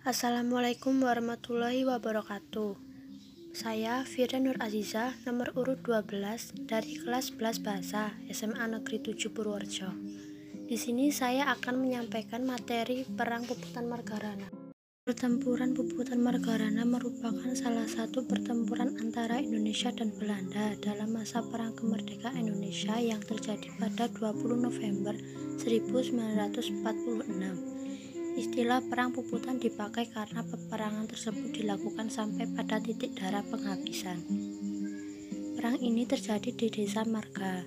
Assalamualaikum warahmatullahi wabarakatuh. Saya Firda Nur Aziza, nomor urut 12 dari kelas 11 Bahasa SMA Negeri 7 Purworejo. Di sini saya akan menyampaikan materi Perang Puputan Margarana. Pertempuran Puputan Margarana merupakan salah satu pertempuran antara Indonesia dan Belanda dalam masa Perang Kemerdekaan Indonesia yang terjadi pada 20 November 1946. Istilah perang puputan dipakai karena peperangan tersebut dilakukan sampai pada titik darah penghabisan. Perang ini terjadi di Desa Marga,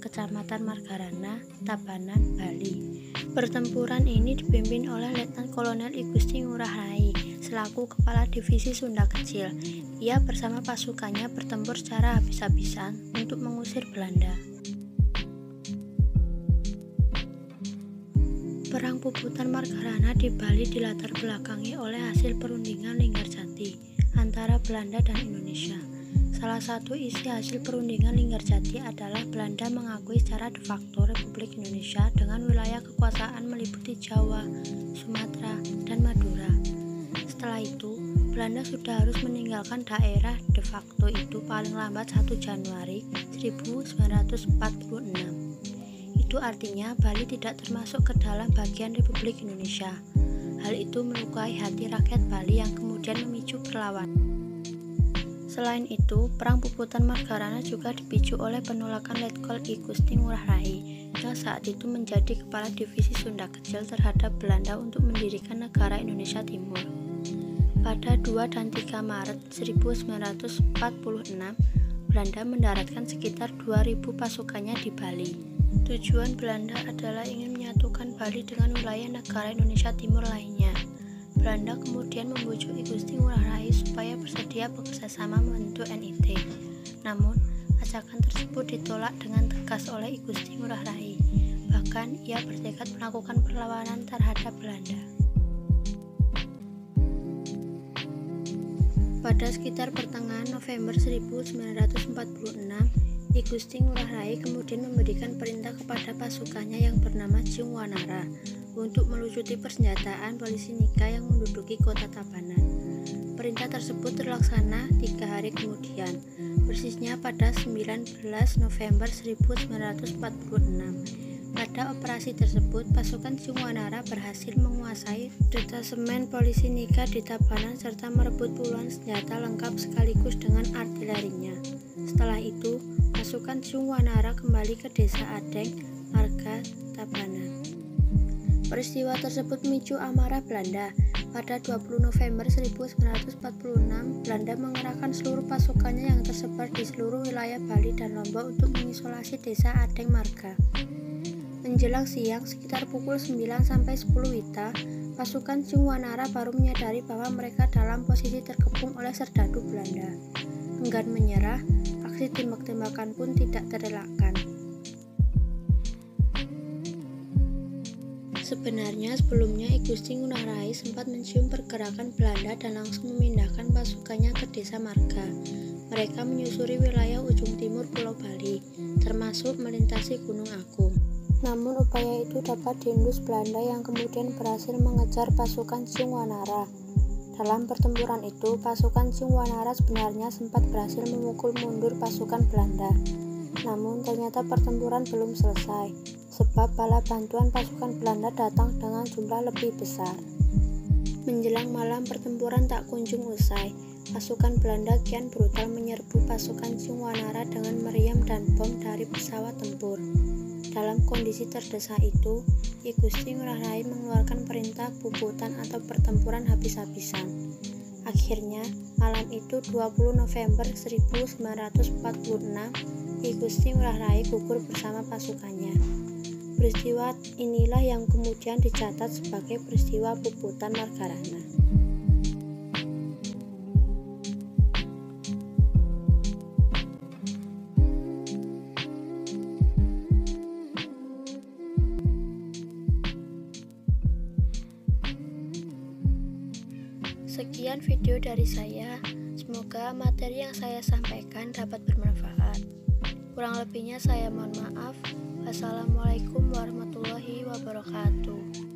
Kecamatan Margarana, Tabanan, Bali. Pertempuran ini dipimpin oleh Letnan Kolonel I Gusti Ngurah Rai selaku Kepala Divisi Sunda Kecil. Ia bersama pasukannya bertempur secara habis-habisan untuk mengusir Belanda. Perang Puputan Margarana di Bali dilatar belakangi oleh hasil perundingan Linggarjati antara Belanda dan Indonesia. Salah satu isi hasil perundingan Linggarjati adalah Belanda mengakui secara de facto Republik Indonesia dengan wilayah kekuasaan meliputi Jawa, Sumatera, dan Madura. Setelah itu, Belanda sudah harus meninggalkan daerah de facto itu paling lambat 1 Januari 1946. Itu artinya Bali tidak termasuk ke dalam bagian Republik Indonesia. Hal itu melukai hati rakyat Bali yang kemudian memicu perlawanan. Selain itu, Perang Puputan Margarana juga dipicu oleh penolakan Letkol I Gusti Ngurah Rai yang saat itu menjadi Kepala Divisi Sunda Kecil terhadap Belanda untuk mendirikan negara Indonesia Timur. Pada 2 dan 3 Maret 1946, Belanda mendaratkan sekitar 2.000 pasukannya di Bali. Tujuan Belanda adalah ingin menyatukan Bali dengan wilayah negara Indonesia Timur lainnya. Belanda kemudian membujuk I Gusti Ngurah Rai supaya bersedia bekerjasama membentuk NIT. Namun, ajakan tersebut ditolak dengan tegas oleh I Gusti Ngurah Rai. Bahkan, ia bertekad melakukan perlawanan terhadap Belanda. Pada sekitar pertengahan November 1946, I Gusti Ngurah Rai kemudian memberikan perintah kepada pasukannya yang bernama Jung Wanara untuk melucuti persenjataan polisi Nika yang menduduki kota Tabanan. Perintah tersebut terlaksana 3 hari kemudian, persisnya pada 19 November 1946. Pada operasi tersebut, pasukan Jung Wanara berhasil menguasai detasemen polisi Nika di Tabanan serta merebut puluhan senjata lengkap sekaligus dengan artilerinya. Setelah itu, pasukan Jung Wanara kembali ke Desa Adeng, Marga, Tabanan. Peristiwa tersebut memicu amarah Belanda. Pada 20 November 1946, Belanda mengerahkan seluruh pasukannya yang tersebar di seluruh wilayah Bali dan Lombok untuk mengisolasi Desa Adeng Marga. Menjelang siang, sekitar pukul 9 sampai 10 WITA, pasukan Jung Wanara baru menyadari bahwa mereka dalam posisi terkepung oleh serdadu Belanda. Enggan menyerah, aksi tembak-tembakan pun tidak terelakkan. Sebenarnya sebelumnya I Gusti Ngurah Rai sempat mencium pergerakan Belanda dan langsung memindahkan pasukannya ke Desa Marga. Mereka menyusuri wilayah ujung timur Pulau Bali, termasuk melintasi Gunung Agung. Namun upaya itu dapat diendus Belanda yang kemudian berhasil mengejar pasukan Jung Wanara. Dalam pertempuran itu, pasukan Jung Wanara sebenarnya sempat berhasil memukul mundur pasukan Belanda. Namun ternyata pertempuran belum selesai, sebab bala bantuan pasukan Belanda datang dengan jumlah lebih besar. Menjelang malam pertempuran tak kunjung usai, pasukan Belanda kian brutal menyerbu pasukan Jung Wanara dengan meriam dan bom dari pesawat tempur. Dalam kondisi terdesak itu, I Gusti Ngurah Rai mengeluarkan perintah puputan atau pertempuran habis-habisan. Akhirnya, malam itu 20 November 1946, I Gusti Ngurah Rai gugur bersama pasukannya. Peristiwa inilah yang kemudian dicatat sebagai peristiwa Puputan Margarana. Sekian video dari saya, semoga materi yang saya sampaikan dapat bermanfaat. Kurang lebihnya saya mohon maaf. Wassalamualaikum warahmatullahi wabarakatuh.